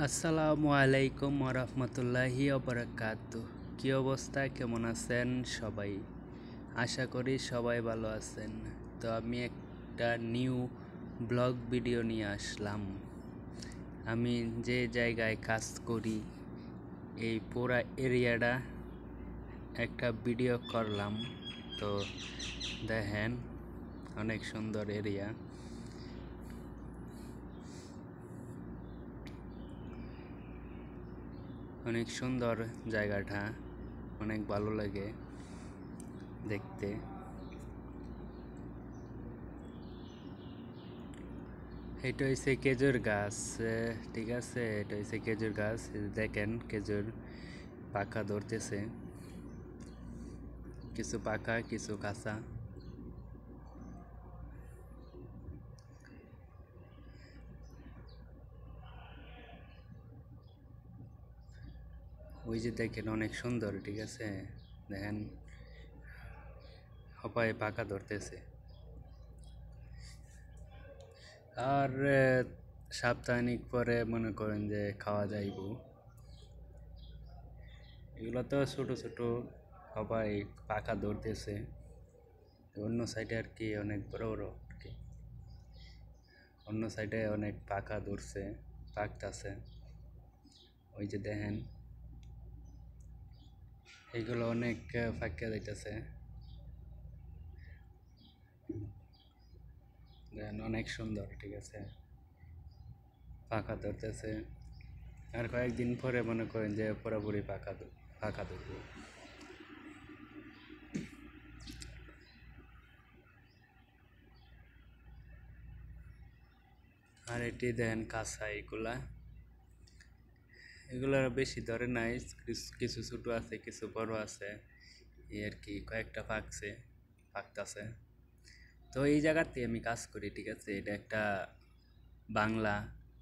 আসসালামু আলাইকুম ওরহমতুল্লাহি ওবরাকাতুহ। কী অবস্থা, কেমন আছেন সবাই? আশা করি সবাই ভালো আছেন। তো আমি একটা নিউ ব্লগ ভিডিও নিয়ে আসলাম। আমি যে জায়গায় কাজ করি এই পুরা এরিয়াটা একটা ভিডিও করলাম। তো দেখেন, অনেক সুন্দর এরিয়া। অনেক সুন্দর জায়গাটা, অনেক ভালো লাগে দেখতে। এটা হচ্ছে খেজুর গাছ, ঠিক আছে। এটা হচ্ছে খেজুর গাছ, দেখেন খেজুর পাকা ধরতেছে, কিছু পাকা কিছু কাঁচা। ওই যে দেখেন অনেক সুন্দর, ঠিক আছে। দেখেন হপায় পাকা ধরতেছে। আর সাপ্তাহিক পরে মনে করেন যে খাওয়া যাইব। এগুলো তো ছোট ছোট সবাই পাকা ধরতেছে। অন্য সাইডে আর কি অনেক বড় বড় আর কি, অন্য সাইডে অনেক পাকা ধরছে, পাকতাছে। ওই যে দেখেন এইগুলো অনেক ফাঁকা যাইতেছে, দেখেন অনেক সুন্দর, ঠিক আছে। পাকা ধরতেছে, আর কয়েকদিন পরে মনে করেন যে পুরোপুরি পাকা ধরবো। আর এটি দেন কাঁচা, এগুলা বেশি ধরে নাই, কিছু ছোট আছে কিছু বড় আছে, এই আর কি কয়েকটা পাকতাছে। তো এই জায়গাতে আমি কাজ করি, ঠিক আছে। এটা একটা বাংলা,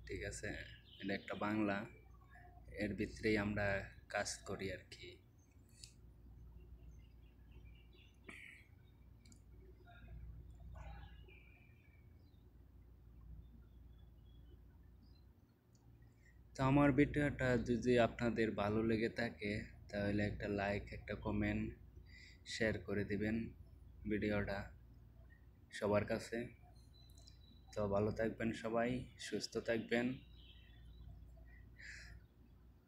ঠিক আছে। এটা একটা বাংলা, এর ভিতরেই আমরা কাজ করি আর কি। তো আমার ভিডিওটা যদি আপনাদের ভালো লেগে থাকে তাহলে একটা লাইক, একটা কমেন্ট, শেয়ার করে দিবেন ভিডিওটা সবার কাছে। তো ভালো থাকবেন সবাই, সুস্থ থাকবেন।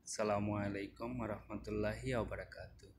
আসসালামু আলাইকুম ওয়া রাহমাতুল্লাহি ওয়া বারাকাতুহু।